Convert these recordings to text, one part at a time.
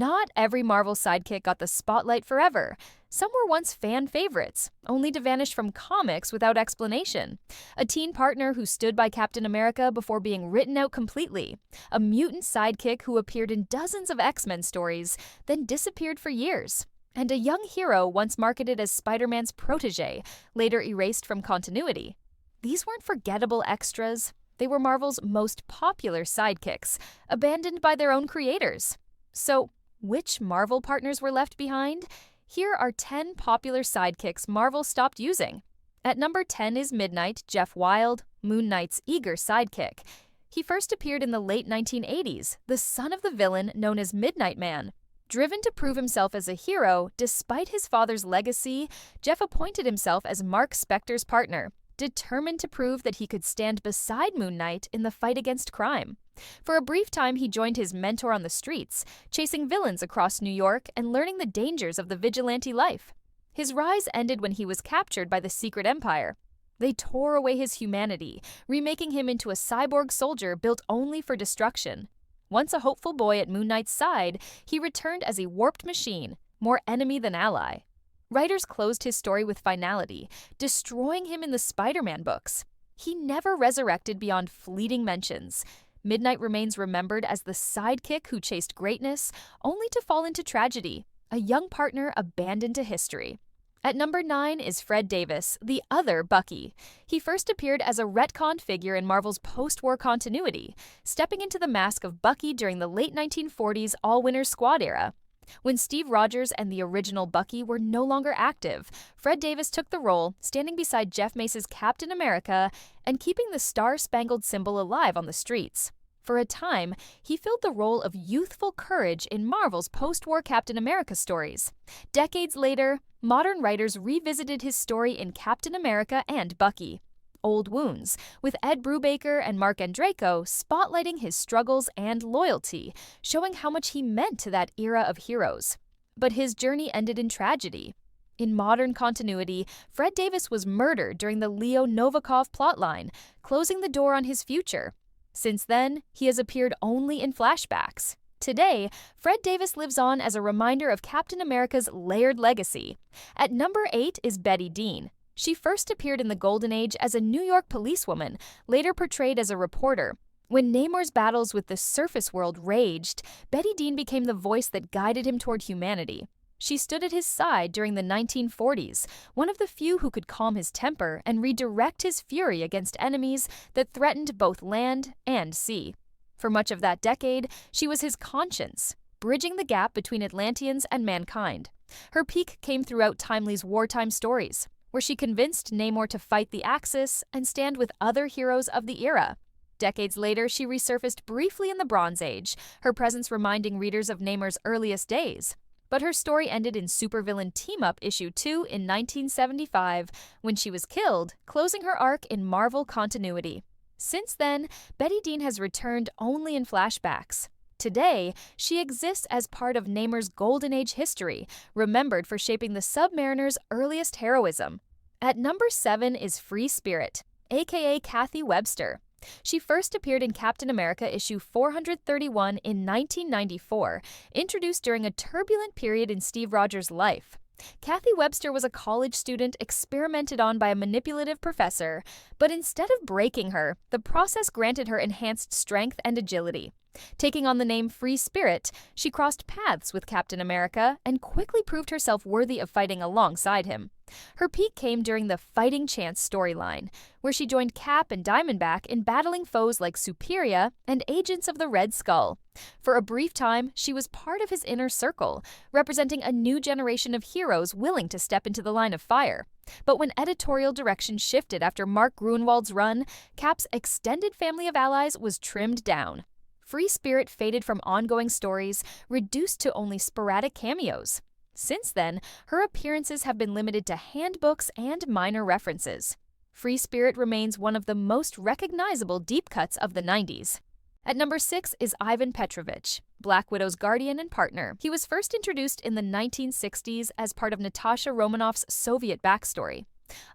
Not every Marvel sidekick got the spotlight forever. Some were once fan favorites, only to vanish from comics without explanation. A teen partner who stood by Captain America before being written out completely. A mutant sidekick who appeared in dozens of X-Men stories, then disappeared for years. And a young hero once marketed as Spider-Man's protege, later erased from continuity. These weren't forgettable extras. They were Marvel's most popular sidekicks, abandoned by their own creators. So, which Marvel partners were left behind? Here are 10 popular sidekicks Marvel stopped using. At number 10 is Midnight, Jeff Wilde, Moon Knight's eager sidekick. He first appeared in the late 1980s, the son of the villain known as Midnight Man. Driven to prove himself as a hero, despite his father's legacy, Jeff appointed himself as Mark Spector's partner, determined to prove that he could stand beside Moon Knight in the fight against crime. For a brief time, he joined his mentor on the streets, chasing villains across New York and learning the dangers of the vigilante life. His rise ended when he was captured by the Secret Empire. They tore away his humanity, remaking him into a cyborg soldier built only for destruction. Once a hopeful boy at Moon Knight's side, he returned as a warped machine, more enemy than ally. Writers closed his story with finality, destroying him in the Spider-Man books. He never resurrected beyond fleeting mentions. Midnight remains remembered as the sidekick who chased greatness, only to fall into tragedy, a young partner abandoned to history. At number 9 is Fred Davis, the other Bucky. He first appeared as a retconned figure in Marvel's post-war continuity, stepping into the mask of Bucky during the late 1940s All-Winners Squad era. When Steve Rogers and the original Bucky were no longer active, Fred Davis took the role, standing beside Jeff Mace's Captain America and keeping the Star-Spangled symbol alive on the streets. For a time, he filled the role of youthful courage in Marvel's post-war Captain America stories. Decades later, modern writers revisited his story in Captain America and Bucky. Old Wounds, with Ed Brubaker and Mark Andreyko spotlighting his struggles and loyalty, showing how much he meant to that era of heroes. But his journey ended in tragedy. In modern continuity, Fred Davis was murdered during the Leo Novikov plotline, closing the door on his future. Since then, he has appeared only in flashbacks. Today, Fred Davis lives on as a reminder of Captain America's layered legacy. At number 8 is Betty Dean. She first appeared in the Golden Age as a New York policewoman, later portrayed as a reporter. When Namor's battles with the surface world raged, Betty Dean became the voice that guided him toward humanity. She stood at his side during the 1940s, one of the few who could calm his temper and redirect his fury against enemies that threatened both land and sea. For much of that decade, she was his conscience, bridging the gap between Atlanteans and mankind. Her peak came throughout Timely's wartime stories, where she convinced Namor to fight the Axis and stand with other heroes of the era. Decades later, she resurfaced briefly in the Bronze Age, her presence reminding readers of Namor's earliest days. But her story ended in Supervillain Team-Up Issue 2 in 1975, when she was killed, closing her arc in Marvel continuity. Since then, Betty Dean has returned only in flashbacks. Today, she exists as part of Namor's Golden Age history, remembered for shaping the Submariner's earliest heroism. At number 7 is Free Spirit, aka Kathy Webster. She first appeared in Captain America issue 431 in 1994, introduced during a turbulent period in Steve Rogers' life. Kathy Webster was a college student experimented on by a manipulative professor, but instead of breaking her, the process granted her enhanced strength and agility. Taking on the name Free Spirit, she crossed paths with Captain America and quickly proved herself worthy of fighting alongside him. Her peak came during the Fighting Chance storyline, where she joined Cap and Diamondback in battling foes like Superia and agents of the Red Skull. For a brief time, she was part of his inner circle, representing a new generation of heroes willing to step into the line of fire. But when editorial direction shifted after Mark Gruenwald's run, Cap's extended family of allies was trimmed down. Free Spirit faded from ongoing stories, reduced to only sporadic cameos. Since then, her appearances have been limited to handbooks and minor references. Free Spirit remains one of the most recognizable deep cuts of the 90s. At number 6 is Ivan Petrovich, Black Widow's guardian and partner. He was first introduced in the 1960s as part of Natasha Romanoff's Soviet backstory.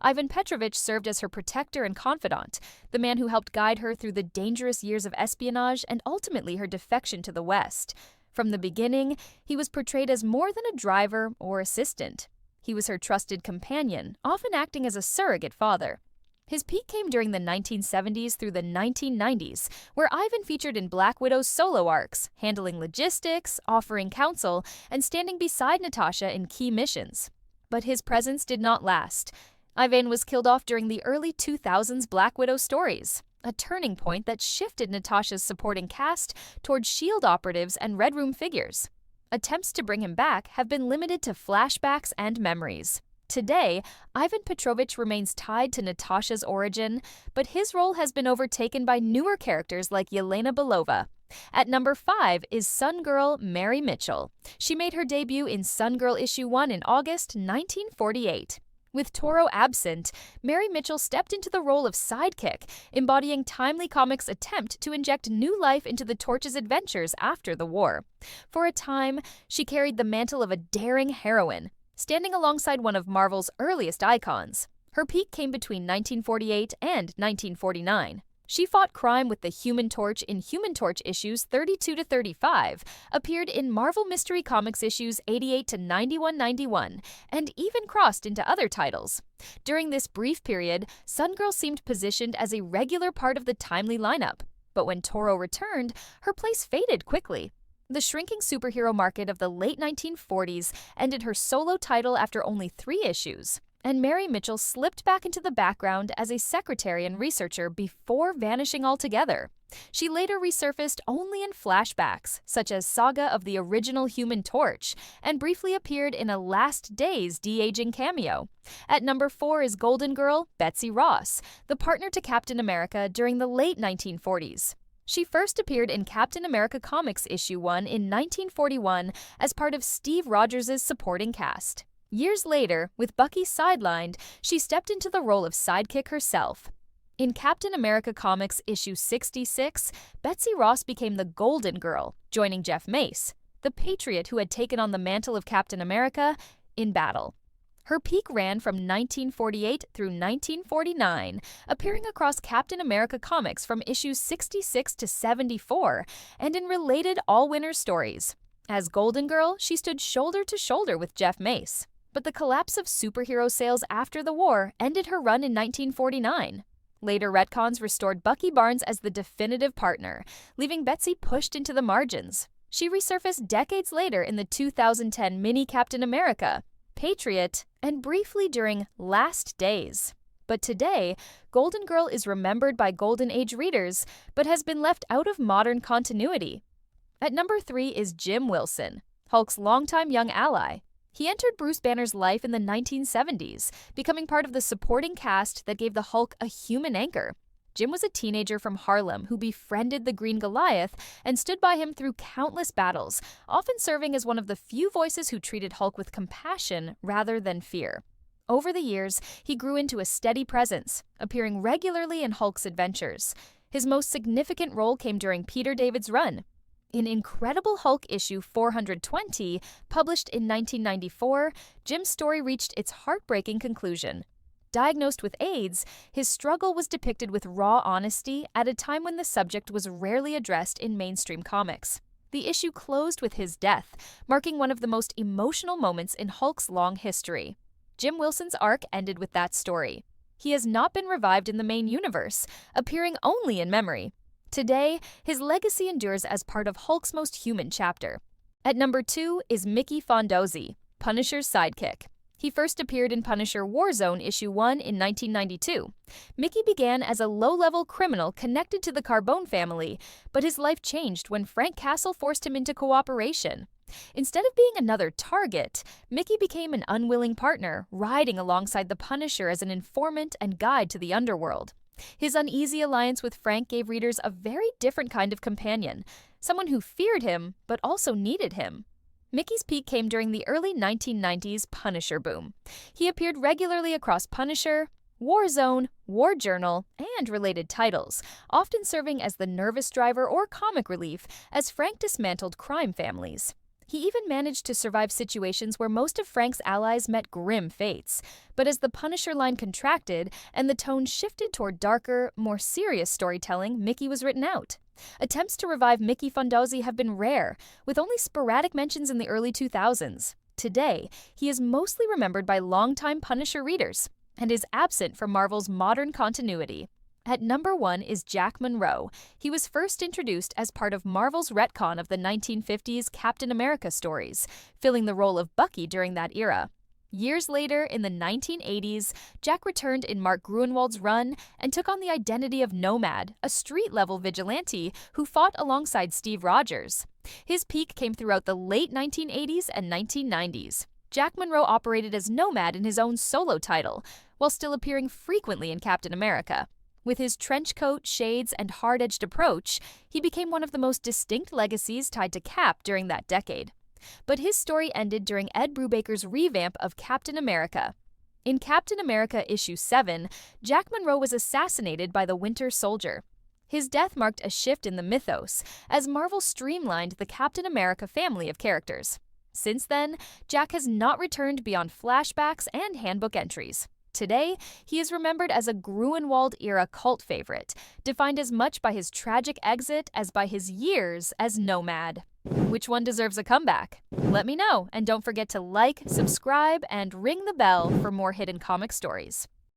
Ivan Petrovich served as her protector and confidant, the man who helped guide her through the dangerous years of espionage and ultimately her defection to the West. From the beginning, he was portrayed as more than a driver or assistant. He was her trusted companion, often acting as a surrogate father. His peak came during the 1970s through the 1990s, where Ivan featured in Black Widow's solo arcs, handling logistics, offering counsel, and standing beside Natasha in key missions. But his presence did not last. Ivan was killed off during the early 2000s Black Widow stories, a turning point that shifted Natasha's supporting cast towards S.H.I.E.L.D. operatives and Red Room figures. Attempts to bring him back have been limited to flashbacks and memories. Today, Ivan Petrovich remains tied to Natasha's origin, but his role has been overtaken by newer characters like Yelena Belova. At number 5 is Sun Girl Mary Mitchell. She made her debut in Sun Girl issue 1 in August 1948. With Toro absent, Mary Mitchell stepped into the role of sidekick, embodying Timely Comics' attempt to inject new life into the Torch's adventures after the war. For a time, she carried the mantle of a daring heroine, standing alongside one of Marvel's earliest icons. Her peak came between 1948 and 1949. She fought crime with the Human Torch in Human Torch issues 32 to 35, appeared in Marvel Mystery Comics issues 88 to 91-91, and even crossed into other titles. During this brief period, Sun Girl seemed positioned as a regular part of the Timely lineup, but when Toro returned, her place faded quickly. The shrinking superhero market of the late 1940s ended her solo title after only 3 issues, and Mary Mitchell slipped back into the background as a secretary and researcher before vanishing altogether. She later resurfaced only in flashbacks, such as Saga of the Original Human Torch, and briefly appeared in a Last Days de-aging cameo. At number 4 is Golden Girl Betsy Ross, the partner to Captain America during the late 1940s. She first appeared in Captain America Comics issue 1 in 1941 as part of Steve Rogers' supporting cast. Years later, with Bucky sidelined, she stepped into the role of sidekick herself. In Captain America Comics issue 66, Betsy Ross became the Golden Girl, joining Jeff Mace, the Patriot who had taken on the mantle of Captain America, in battle. Her peak ran from 1948 through 1949, appearing across Captain America Comics from issues 66 to 74, and in related all-winners stories. As Golden Girl, she stood shoulder to shoulder with Jeff Mace. But the collapse of superhero sales after the war ended her run in 1949. Later retcons restored Bucky Barnes as the definitive partner, leaving Betsy pushed into the margins. She resurfaced decades later in the 2010 mini Captain America, Patriot, and briefly during Last Days. But today, Golden Girl is remembered by Golden Age readers, but has been left out of modern continuity. At number 3 is Jim Wilson, Hulk's longtime young ally. He entered Bruce Banner's life in the 1970s, becoming part of the supporting cast that gave the Hulk a human anchor. Jim was a teenager from Harlem who befriended the Green Goliath and stood by him through countless battles, often serving as one of the few voices who treated Hulk with compassion rather than fear. Over the years, he grew into a steady presence, appearing regularly in Hulk's adventures. His most significant role came during Peter David's run. In Incredible Hulk issue 420, published in 1994, Jim's story reached its heartbreaking conclusion. Diagnosed with AIDS, his struggle was depicted with raw honesty at a time when the subject was rarely addressed in mainstream comics. The issue closed with his death, marking one of the most emotional moments in Hulk's long history. Jim Wilson's arc ended with that story. He has not been revived in the main universe, appearing only in memory. Today, his legacy endures as part of Hulk's most human chapter. At number 2 is Mickey Fondozzi, Punisher's sidekick. He first appeared in Punisher Warzone issue 1 in 1992. Mickey began as a low-level criminal connected to the Carbone family, but his life changed when Frank Castle forced him into cooperation. Instead of being another target, Mickey became an unwilling partner, riding alongside the Punisher as an informant and guide to the underworld. His uneasy alliance with Frank gave readers a very different kind of companion, someone who feared him but also needed him. Mickey's peak came during the early 1990s Punisher boom. He appeared regularly across Punisher, Warzone, War Journal, and related titles, often serving as the nervous driver or comic relief as Frank dismantled crime families. He even managed to survive situations where most of Frank's allies met grim fates. But as the Punisher line contracted and the tone shifted toward darker, more serious storytelling, Mickey was written out. Attempts to revive Mickey Fondozzi have been rare, with only sporadic mentions in the early 2000s. Today, he is mostly remembered by longtime Punisher readers and is absent from Marvel's modern continuity. At number 1 is Jack Monroe. He was first introduced as part of Marvel's retcon of the 1950s Captain America stories, filling the role of Bucky during that era. Years later, in the 1980s, Jack returned in Mark Gruenwald's run and took on the identity of Nomad, a street-level vigilante who fought alongside Steve Rogers. His peak came throughout the late 1980s and 1990s. Jack Monroe operated as Nomad in his own solo title, while still appearing frequently in Captain America. With his trench coat, shades, and hard-edged approach, he became one of the most distinct legacies tied to Cap during that decade. But his story ended during Ed Brubaker's revamp of Captain America. In Captain America issue 7, Jack Monroe was assassinated by the Winter Soldier. His death marked a shift in the mythos, as Marvel streamlined the Captain America family of characters. Since then, Jack has not returned beyond flashbacks and handbook entries. Today, he is remembered as a Gruenwald-era cult favorite, defined as much by his tragic exit as by his years as Nomad. Which one deserves a comeback? Let me know, and don't forget to like, subscribe, and ring the bell for more hidden comic stories.